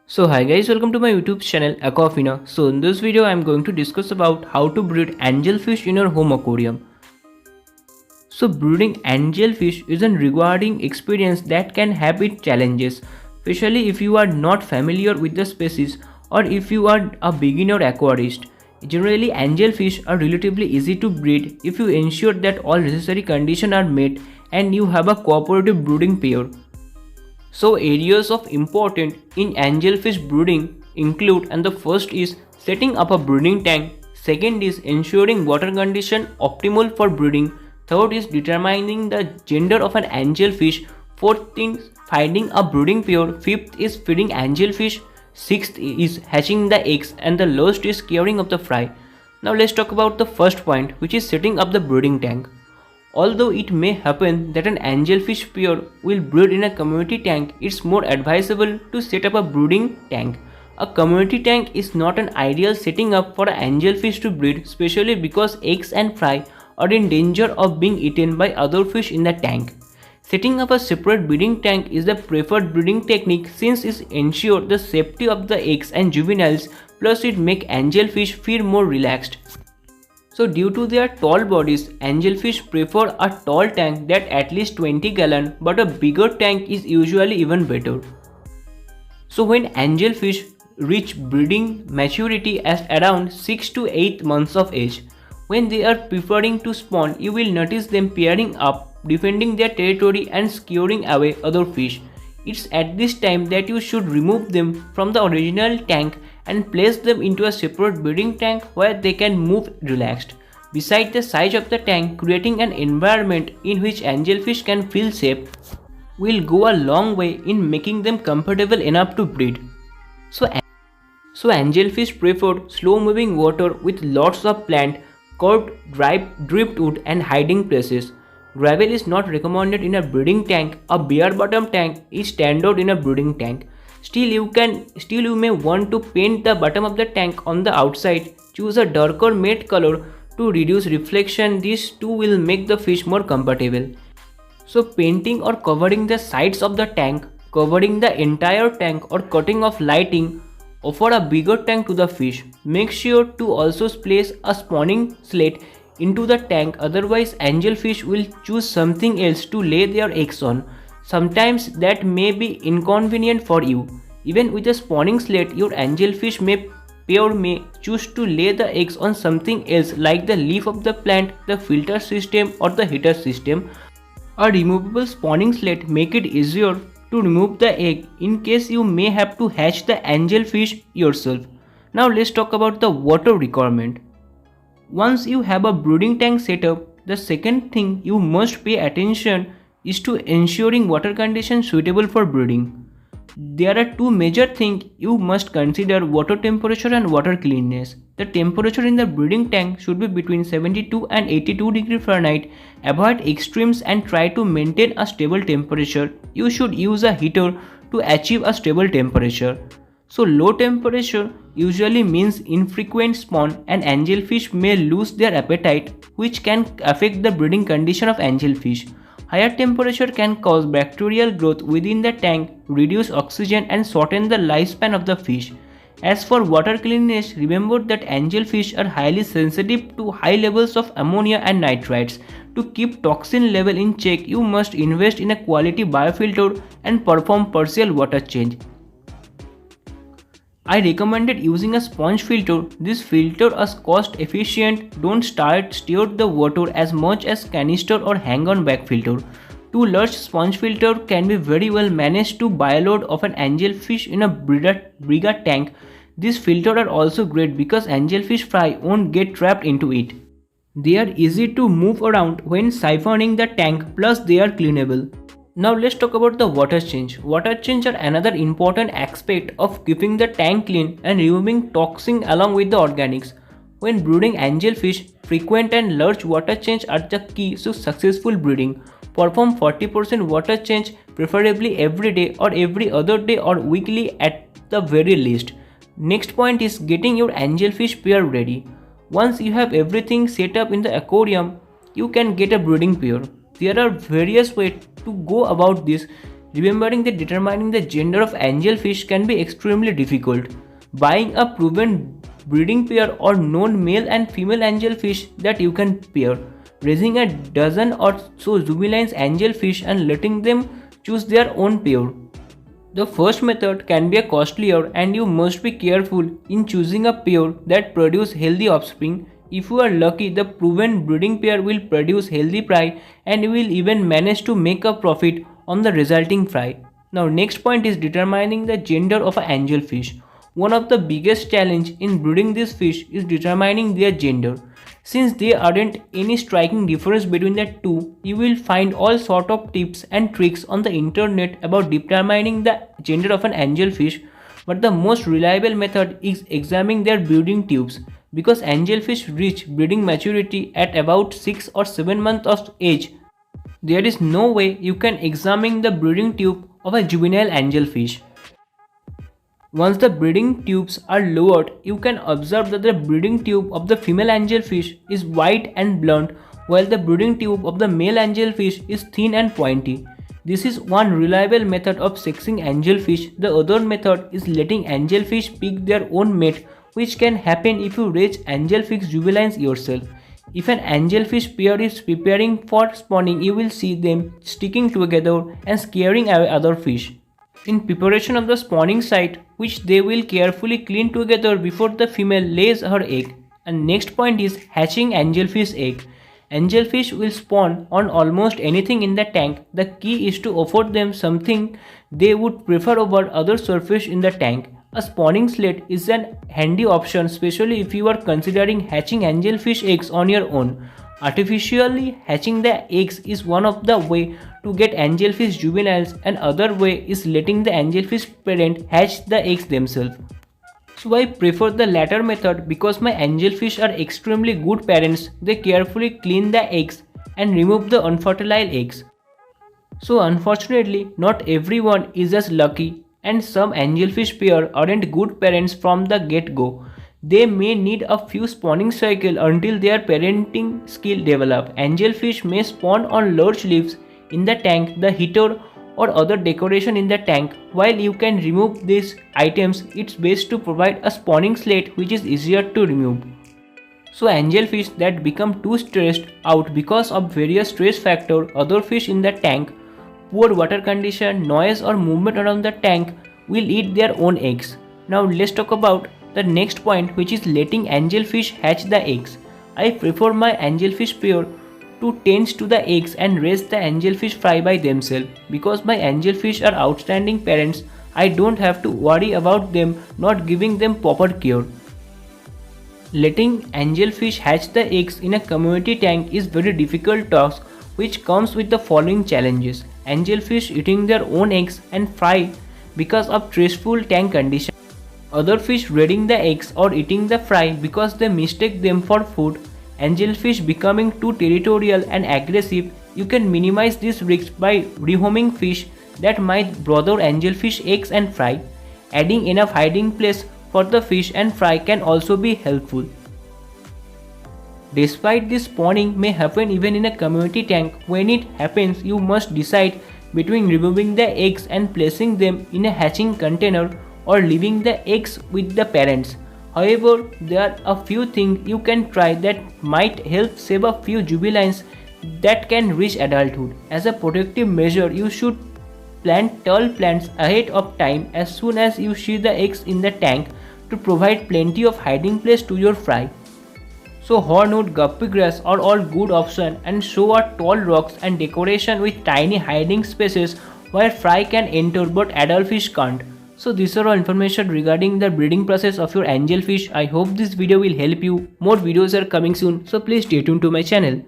So hi guys, welcome to my YouTube channel Aquafina. So in this video I am going to discuss about how to breed angelfish in your home aquarium. So breeding angelfish is a rewarding experience that can have its challenges, especially if you are not familiar with the species or if you are a beginner aquarist. Generally angelfish are relatively easy to breed if you ensure that all necessary conditions are met and you have a cooperative brooding pair. So areas of importance in angelfish brooding include, and the first is setting up a brooding tank, second is ensuring water condition optimal for breeding, third is determining the gender of an angelfish, fourth is finding a brooding pair, fifth is feeding angelfish, sixth is hatching the eggs, and the last is caring of the fry. Now let's talk about the first point, which is setting up the brooding tank. Although it may happen that an angelfish pair will breed in a community tank, it's more advisable to set up a brooding tank. A community tank is not an ideal setting up for an angelfish to breed, especially because eggs and fry are in danger of being eaten by other fish in the tank. Setting up a separate breeding tank is the preferred breeding technique since it ensures the safety of the eggs and juveniles, plus it makes angelfish feel more relaxed. So due to their tall bodies, angelfish prefer a tall tank that at least 20 gallon, but a bigger tank is usually even better. So when angelfish reach breeding maturity at around 6 to 8 months of age, when they are preparing to spawn, you will notice them pairing up, defending their territory and scaring away other fish. It's at this time that you should remove them from the original tank and place them into a separate breeding tank where they can move relaxed. Besides the size of the tank, creating an environment in which angelfish can feel safe will go a long way in making them comfortable enough to breed. So, angelfish prefer slow moving water with lots of plant, curved driftwood and hiding places. Gravel is not recommended in a breeding tank. A bare bottom tank is standard in a breeding tank. Still you may want to paint the bottom of the tank on the outside. Choose a darker matte color to reduce reflection. These two will make the fish more comfortable. So painting or covering the sides of the tank, covering the entire tank or cutting off lighting offer a bigger tank to the fish. Make sure to also place a spawning slate into the tank, otherwise angelfish will choose something else to lay their eggs on. Sometimes that may be inconvenient for you. Even with a spawning slate, your angelfish pair may choose to lay the eggs on something else like the leaf of the plant, the filter system or the heater system. A removable spawning slate make it easier to remove the egg in case you may have to hatch the angelfish yourself. Now let's talk about the water requirement. Once you have a brooding tank set up, the second thing you must pay attention is to ensuring water conditions suitable for breeding. There are two major things you must consider: water temperature and water cleanness. The temperature in the breeding tank should be between 72 and 82 degrees Fahrenheit. Avoid extremes and try to maintain a stable temperature. You should use a heater to achieve a stable temperature. So low temperature usually means infrequent spawn and angelfish may lose their appetite, which can affect the breeding condition of angelfish. Higher temperature can cause bacterial growth within the tank, reduce oxygen and shorten the lifespan of the fish. As for water cleanliness, remember that angelfish are highly sensitive to high levels of ammonia and nitrites. To keep toxin level in check, you must invest in a quality biofilter and perform partial water change. I recommended using a sponge filter. This filter is cost efficient. Don't stir the water as much as canister or hang-on bag filter. Two large sponge filter can be very well managed to bioload of an angelfish in a brigade tank. These filters are also great because angelfish fry won't get trapped into it. They are easy to move around when siphoning the tank, plus they are cleanable. Now let's talk about the water change. Water change are another important aspect of keeping the tank clean and removing toxin along with the organics. When brooding angelfish, frequent and large water change are the key to successful breeding. Perform 40% water change, preferably every day or every other day or weekly at the very least. Next point is getting your angelfish pair ready. Once you have everything set up in the aquarium, you can get a breeding pair. There are various ways to go about this. Remembering that determining the gender of angelfish can be extremely difficult. Buying a proven breeding pair or known male and female angelfish that you can pair, raising a dozen or so juvenile angelfish and letting them choose their own pair. The first method can be a costlier and you must be careful in choosing a pair that produce healthy offspring. If you are lucky, the proven breeding pair will produce healthy fry and you will even manage to make a profit on the resulting fry. Now next point is determining the gender of an angelfish. One of the biggest challenge in breeding this fish is determining their gender. Since there aren't any striking difference between the two, you will find all sort of tips and tricks on the internet about determining the gender of an angelfish, but the most reliable method is examining their breeding tubes because angelfish reach breeding maturity at about 6 or 7 months of age. There is no way you can examine the breeding tube of a juvenile angelfish. Once the breeding tubes are lowered, you can observe that the breeding tube of the female angelfish is white and blunt, while the breeding tube of the male angelfish is thin and pointy. This is one reliable method of sexing angelfish. The other method is letting angelfish pick their own mate, which can happen if you raise angelfish juveniles yourself. If an angelfish pair is preparing for spawning, you will see them sticking together and scaring away other fish. In preparation of the spawning site, which they will carefully clean together before the female lays her egg. And next point is hatching angelfish egg. Angelfish will spawn on almost anything in the tank. The key is to offer them something they would prefer over other surface in the tank. A spawning sled is an handy option, especially if you are considering hatching angelfish eggs on your own. Artificially hatching the eggs is one of the way to get angelfish juveniles, and other way is letting the angelfish parent hatch the eggs themselves. So I prefer the latter method because my angelfish are extremely good parents. They carefully clean the eggs and remove the unfertilized eggs. So unfortunately, not everyone is as lucky, and some angelfish pair aren't good parents from the get-go. They may need a few spawning cycles until their parenting skill develop. Angelfish may spawn on large leaves in the tank, the heater, or other decoration in the tank. While you can remove these items, it's best to provide a spawning slate which is easier to remove. So angelfish that become too stressed out because of various stress factors, other fish in the tank, poor water condition, noise or movement around the tank will eat their own eggs. Now let's talk about the next point, which is letting angelfish hatch the eggs. I prefer my angelfish pair to tend to the eggs and raise the angelfish fry by themselves. Because my angelfish are outstanding parents, I don't have to worry about them not giving them proper care. Letting angelfish hatch the eggs in a community tank is very difficult task which comes with the following challenges. Angelfish eating their own eggs and fry because of stressful tank conditions. Other fish raiding the eggs or eating the fry because they mistake them for food. Angelfish becoming too territorial and aggressive. You can minimize this risk by rehoming fish that might bother angelfish eggs and fry. Adding enough hiding place for the fish and fry can also be helpful. Despite this, spawning may happen even in a community tank. When it happens, you must decide between removing the eggs and placing them in a hatching container or leaving the eggs with the parents. However, there are a few things you can try that might help save a few juveniles that can reach adulthood. As a protective measure, you should plant tall plants ahead of time as soon as you see the eggs in the tank to provide plenty of hiding place to your fry. So hornwood, guppy grass are all good options, and so are tall rocks and decoration with tiny hiding spaces where fry can enter but adult fish can't. So these are all information regarding the breeding process of your angelfish. I hope this video will help you. More videos are coming soon, so please stay tuned to my channel.